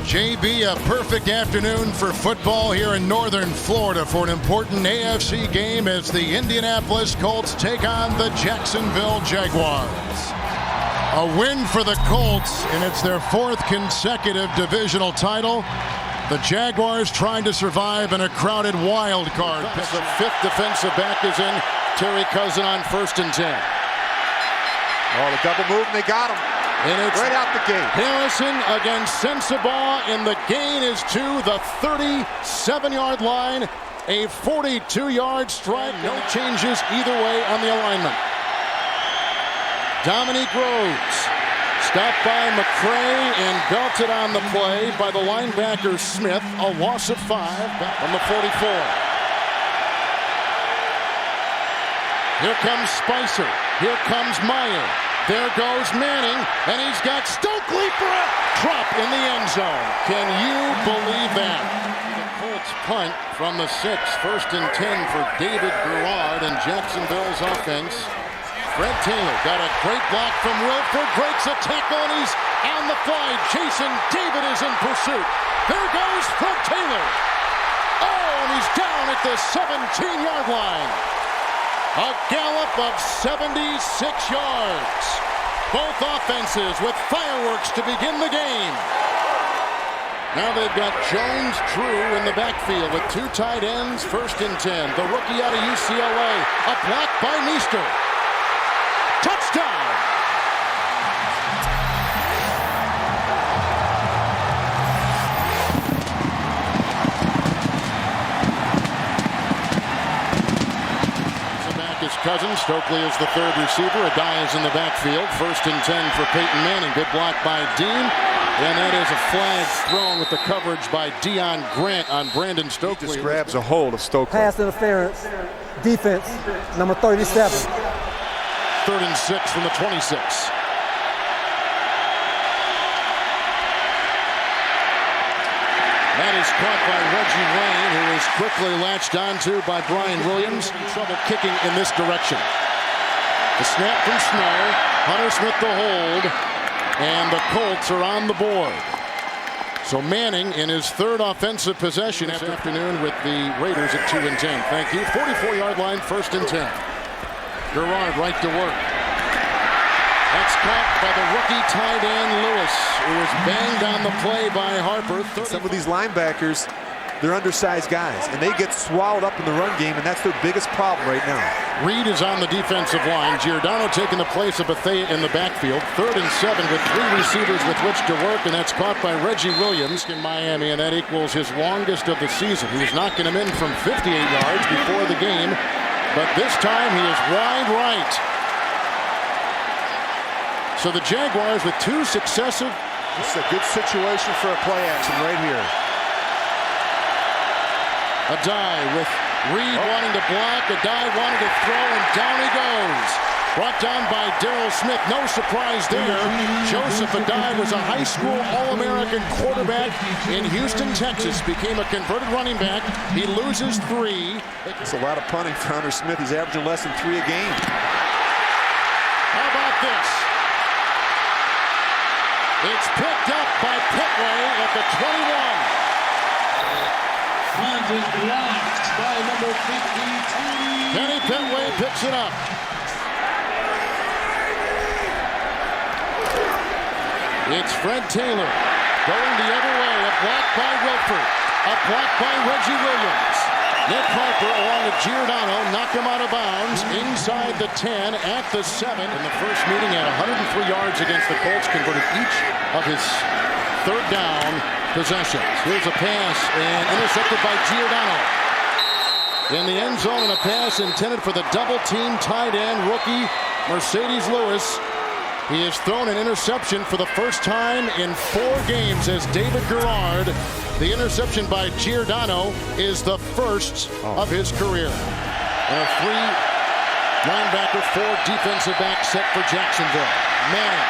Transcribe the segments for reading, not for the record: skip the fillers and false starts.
JB, a perfect afternoon for football here in northern Florida for an important AFC game as the Indianapolis Colts take on the Jacksonville Jaguars. A win for the Colts, and it's their fourth consecutive divisional title. The Jaguars trying to survive in a crowded wild card. The fifth defensive back is in. Terry Cousin on 1st and 10. Oh, the double move, and they got him. And it's right out the gate. Harrison against Sensabaugh, and the gain is to the 37-yard line. A 42-yard strike. No changes either way on the alignment. Dominique Rhodes stopped by McCray and belted on the play by the linebacker Smith. A loss of 5 back from the 44. Here comes Spicer. Here comes Meyer. There goes Manning, and he's got Stokely for a drop in the end zone. Can you believe that? The Colts punt from the 6, 1st and 10 for David Garrard and Jacksonville's offense. Fred Taylor got a great block from Wilford, breaks a tackle, and he's on the fly. Jason David is in pursuit. There goes Fred Taylor. Oh, and he's down at the 17-yard line. A gallop of 76 yards. Both offenses with fireworks to begin the game. Now they've got Jones, Drew in the backfield with 2 tight ends, 1st and 10. The rookie out of UCLA, a block by Meester. Touchdown! Cousins. Stokely is the 3rd receiver. Adai is in the backfield. 1st and 10 for Peyton Manning. Good block by Dean. And that is a flag thrown with the coverage by Deion Grant on Brandon Stokely. Just grabs a hold of Stokely. Pass interference. Defense, number 37. 3rd and 6 from the 26. That is caught by Reggie Wayne, who is quickly latched onto by Brian Williams. Trouble kicking in this direction. The snap from Snow. Hunter Smith the hold. And the Colts are on the board. So Manning in his 3rd offensive possession this afternoon with the Raiders at 2 and 10. Thank you. 44-yard line, 1st and 10. Garrard right to work. That's caught by the rookie tight end Lewis, who was banged on the play by Harper. Some of these linebackers, they're undersized guys, and they get swallowed up in the run game, and that's their biggest problem right now. Reed is on the defensive line. Giordano taking the place of Bethea in the backfield. 3rd and 7 with 3 receivers with which to work, and that's caught by Reggie Williams in Miami, and that equals his longest of the season. He was knocking him in from 58 yards before the game, but this time he is wide right. So the Jaguars with 2 successive. This is a good situation for a play action right here. Adai with Reed wanting to block. Adai wanting to throw, and down he goes. Brought down by Darrell Smith. No surprise there. Joseph Adai was a high school All-American quarterback in Houston, Texas. Became a converted running back. He loses 3. It's a lot of punting for Hunter Smith. He's averaging less than 3 a game. How about this? It's picked up by Petway at the 21. Punt is blocked by number 52. Kenny Petway picks it up. It's Fred Taylor going the other way. A block by Wilford. A block by Reggie Williams. Nick Harper along with Giordano knocked him out of bounds inside the 10 at the 7. In the first meeting had 103 yards against the Colts, converted each of his 3rd down possessions. Here's a pass and intercepted by Giordano. In the end zone, and a pass intended for the double team tight end rookie Mercedes Lewis. He has thrown an interception for the first time in 4 games as David Garrard. The interception by Giordano is the first of his career. And a 3 linebacker, 4 defensive back set for Jacksonville. Manning.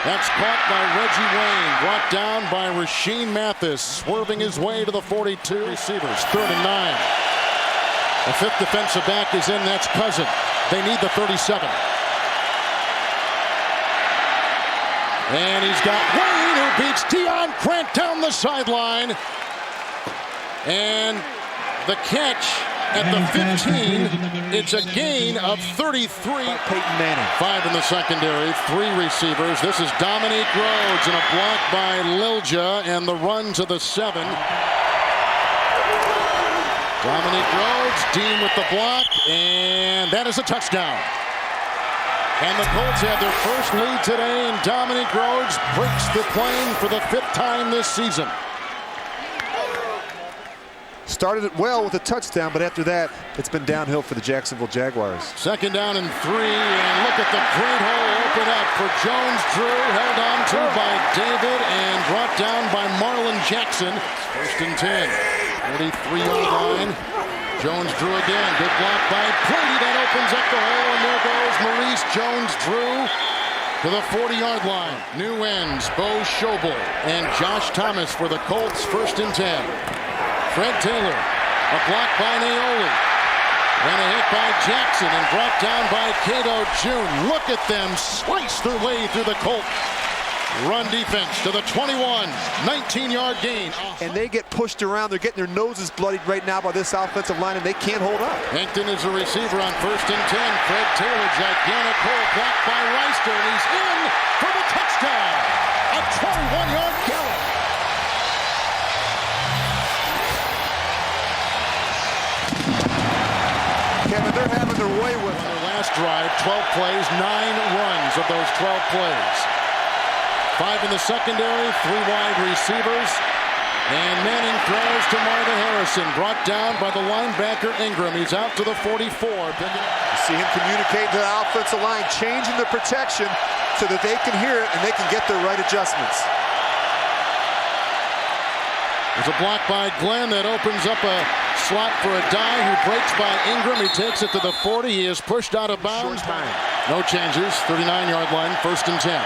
That's caught by Reggie Wayne. Brought down by Rasheem Mathis. Swerving his way to the 42. Receivers, 3rd and 9. The 5th defensive back is in. That's Cousin. They need the 37. And he's got Wayne, who beats Deion Grant down the sideline. And the catch at the 15. It's a gain of 33. Peyton Manning. 5 in the secondary, 3 receivers. This is Dominique Rhodes and a block by Lilja and the run to the 7. Dominique Rhodes, Dean with the block, and that is a touchdown. And the Colts have their first lead today, and Dominique Rhodes breaks the plane for the 5th time this season. Started it well with a touchdown, but after that, it's been downhill for the Jacksonville Jaguars. 2nd down and 3, and look at the great hole open up for Jones-Drew, held on to by David and brought down by Marlon Jackson. 1st and 10, 43-yard line. Jones-Drew again, good block by Brady, that opens up the hole, and there goes Maurice Jones-Drew to the 40-yard line. New ends, Bo Schobel and Josh Thomas for the Colts, 1st and 10. Fred Taylor, a block by Naoli. And a hit by Jackson and brought down by Cato June. Look at them slice their way through the Colt run defense to the 21, 19-yard gain. And they get pushed around. They're getting their noses bloodied right now by this offensive line, and they can't hold up. Hankton is a receiver on 1st and 10. Fred Taylor, gigantic hole, blocked by Reister, and he's in for the touchdown. A 21-yard carry. Kevin, they're having their way with on their last drive, 12 plays, 9 runs of those 12 plays. 5 in the secondary, 3 wide receivers. And Manning throws to Marvin Harrison, brought down by the linebacker Ingram. He's out to the 44. You see him communicate to the offensive line, changing the protection so that they can hear it and they can get their right adjustments. There's a block by Glenn that opens up a slot for a dive, who breaks by Ingram. He takes it to the 40. He is pushed out of bounds. No changes. 39-yard line, 1st and 10.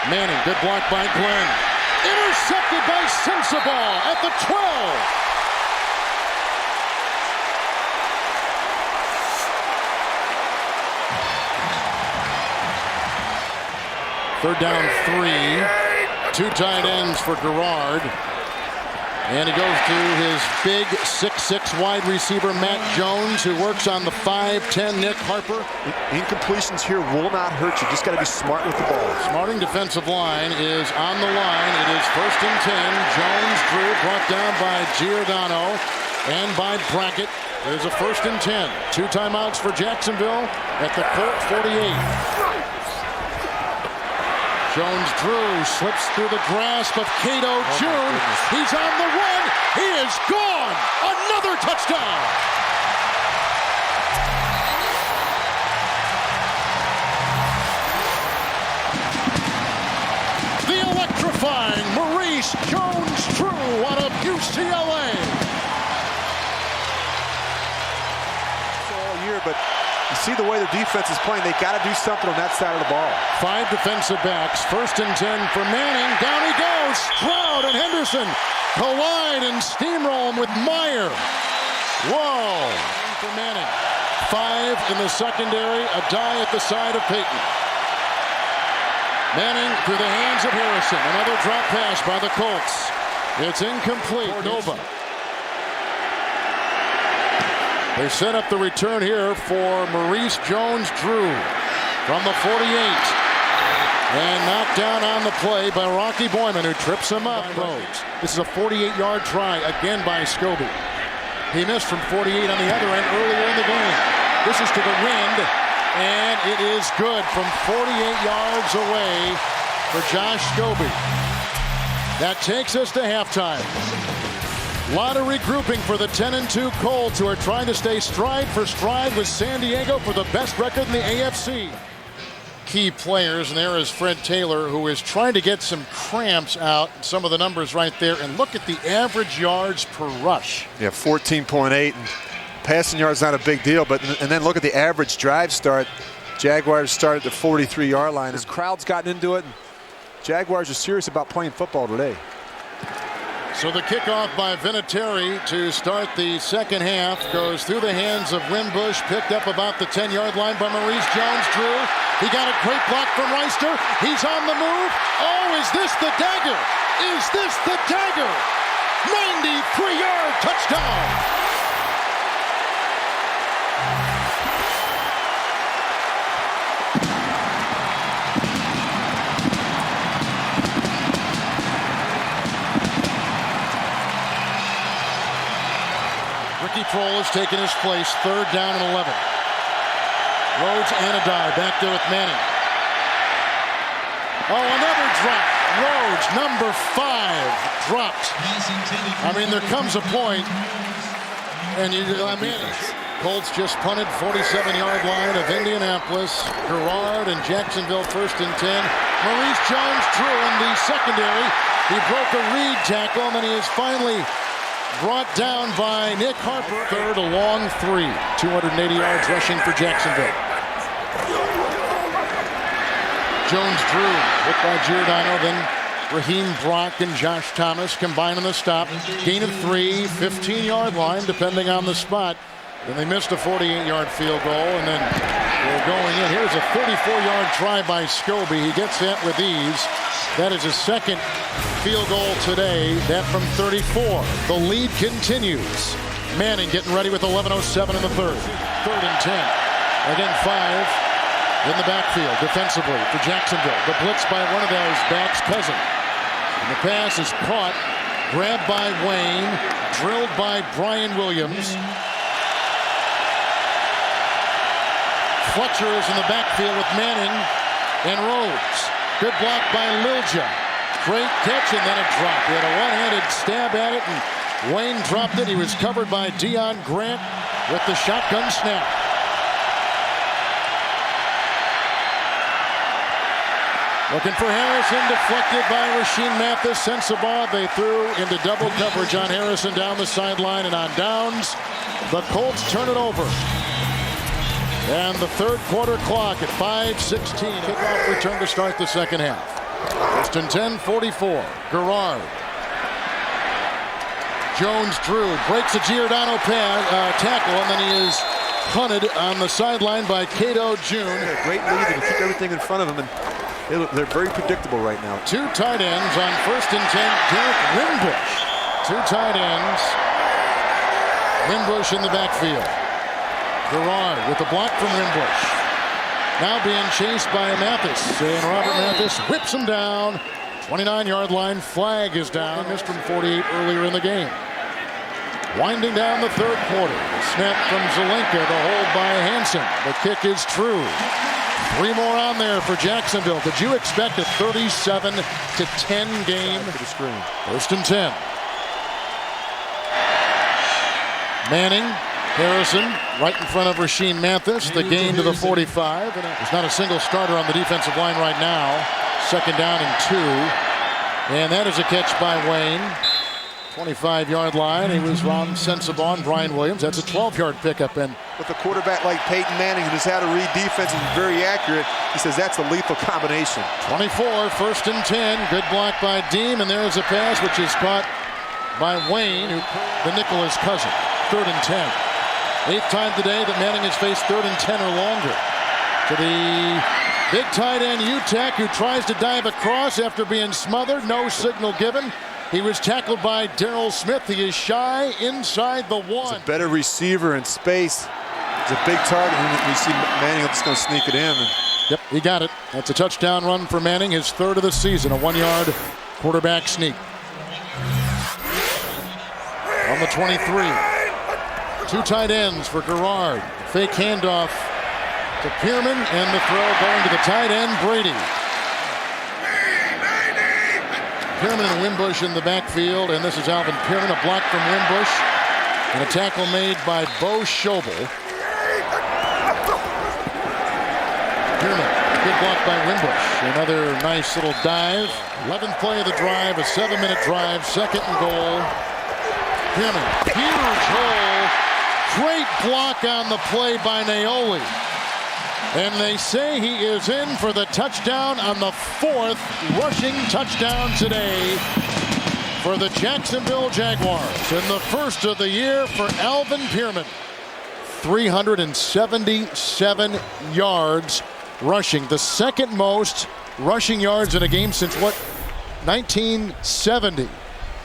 Manning, good block by Glenn. Intercepted by Sensabaugh at the 12. Third down, 3. 2 tight ends for Garrard. And he goes to his big 6'6" wide receiver, Matt Jones, who works on the 5'10" Nick Harper. Incompletions here will not hurt you. Just got to be smart with the ball. Smarting defensive line is on the line. It is 1st and 10. Jones-Drew brought down by Giordano and by Brackett. There's a 1st and 10. 2 timeouts for Jacksonville at the Colt 48. Jones-Drew slips through the grasp of Cato June. He's on the run. He is gone. Another touchdown. The electrifying Maurice Jones-Drew out of UCLA. All year, but you see the way the defense is playing. They got to do something on that side of the ball. 5 defensive backs. 1st and 10 for Manning. Down he goes. Stroud and Henderson collide and steamroll him with Meyer. Whoa. For Manning. 5 in the secondary. A die at the side of Peyton. Manning through the hands of Harrison. Another drop pass by the Colts. It's incomplete. Nova. They set up the return here for Maurice Jones-Drew from the 48. And knocked down on the play by Rocky Boyman, who trips him up. This is a 48-yard try again by Scobie. He missed from 48 on the other end earlier in the game. This is to the wind, and it is good from 48 yards away for Josh Scobie. That takes us to halftime. A lot of regrouping for the 10-2 Colts, who are trying to stay stride for stride with San Diego for the best record in the AFC. Key players, and there is Fred Taylor, who is trying to get some cramps out. Some of the numbers right there, and look at the average yards per rush. Yeah, 14.8. And passing yards not a big deal, but and then look at the average drive start. Jaguars started at the 43-yard line. As crowd's gotten into it, and Jaguars are serious about playing football today. So the kickoff by Vinatieri to start the second half goes through the hands of Wimbush, picked up about the 10-yard line by Maurice Jones-Drew. He got a great block from Reister. He's on the move. Oh, is this the dagger? Is this the dagger? 93-yard touchdown. Ricky Troll has taken his place, 3rd down and 11. Rhodes and a dive back there with Manning. Oh, another drop. Rhodes, number 5, dropped. I mean, there comes a point, and Colts just punted 47-yard line of Indianapolis. Garrard and Jacksonville 1st and 10. Maurice Jones-Drew in the secondary. He broke a Reed tackle, and then he is finally brought down by Nick Harper. 3rd, a long 3. 280 yards rushing for Jacksonville. Jones-Drew hit by Giordano, then Raheem Brock and Josh Thomas combine on the stop. Gain of 3, 15-yard line, depending on the spot. Then they missed a 48-yard field goal, and then they're going in. Here's a 34-yard try by Scobie. He gets that with ease. That is his 2nd field goal today. That from 34. The lead continues. Manning getting ready with 11:07 in the 3rd. 3rd and 10. Again, 5 in the backfield defensively for Jacksonville. The blitz by one of those backs, Cousin. And the pass is caught, grabbed by Wayne, drilled by Brian Williams. Fletcher is in the backfield with Manning and Rhodes. Good block by Lilja. Great catch and then a drop. He had a one-handed stab at it and Wayne dropped it. He was covered by Deion Grant with the shotgun snap. Looking for Harrison, deflected by Rasheem Mathis. Sensabaugh, they threw into double coverage on Harrison down the sideline, and on downs, the Colts turn it over. And the 3rd quarter clock at 5:16. Kickoff return to start the second half. 1st and 10, 44. Garrard. Jones-Drew breaks a Giordano tackle, and then he is punted on the sideline by Cato June. A great lead to keep everything in front of him, and they're very predictable right now. 2 tight ends on 1st and 10. Derek Wimbush. 2 tight ends. Wimbush in the backfield. Garrard with the block from Wimbush. Now being chased by Mathis. And Robert Mathis whips him down. 29-yard line. Flag is down. Missed from 48 earlier in the game. Winding down the 3rd quarter. Snap from Zelenka. The hold by Hansen. The kick is true. 3 more on there for Jacksonville. Did you expect a 37-10 game? 1st and 10. Manning. Harrison right in front of Rasheem Mathis. The gain to the 45. There's not a single starter on the defensive line right now. 2nd down and 2. And that is a catch by Wayne. 25-yard line. He was on Sensabaugh and Brian Williams. That's a 12-yard pickup. And with a quarterback like Peyton Manning, who knows how to read defense and is very accurate, he says that's a lethal combination. 24, 1st and 10. Good block by Deem. And there's a pass which is caught by Wayne, the nickel is Cousin. 3rd and 10. 8th time today that Manning has faced 3rd and 10 or longer. To the big tight end Utek, who tries to dive across after being smothered. No signal given. He was tackled by Darrell Smith. He is shy inside the 1. He's a better receiver in space. He's a big target. And we see Manning just going to sneak it in. Yep, he got it. That's a touchdown run for Manning, his 3rd of the season. A 1-yard quarterback sneak. On the 23. 2 tight ends for Garrard. Fake handoff to Pierman, and the throw going to the tight end, Brady. Pierman and Wimbush in the backfield, and this is Alvin Pierman. A block from Wimbush, and a tackle made by Bo Schobel. Pierman, good block by Wimbush. Another nice little dive. 11th play of the drive, a 7-minute drive, 2nd and goal. Pierman, huge hole. Great block on the play by Naoli. And they say he is in for the touchdown on the 4th rushing touchdown today for the Jacksonville Jaguars. And the first of the year for Alvin Pierman. 377 yards rushing. The second most rushing yards in a game since what? 1970.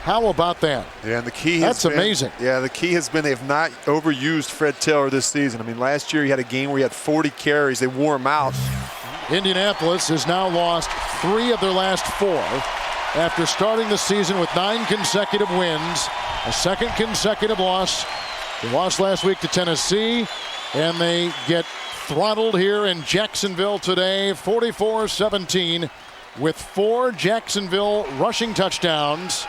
How about that? Yeah, and the key That's amazing. Yeah, the key has been they have not overused Fred Taylor this season. I mean, last year he had a game where he had 40 carries. They wore him out. Indianapolis has now lost 3 of their last 4 after starting the season with 9 consecutive wins. A second consecutive loss. They lost last week to Tennessee, and they get throttled here in Jacksonville today, 44-17, with 4 Jacksonville rushing touchdowns,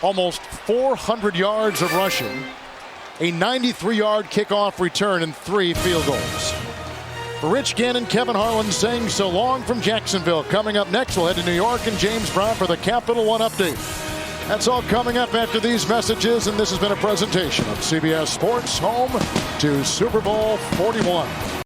almost 400 yards of rushing, a 93-yard kickoff return, and 3 field goals. For Rich Gannon, Kevin Harlan saying so long from Jacksonville. Coming up next, we'll head to New York and James Brown for the Capital One update. That's all coming up after these messages, and this has been a presentation of CBS Sports, home to Super Bowl 41.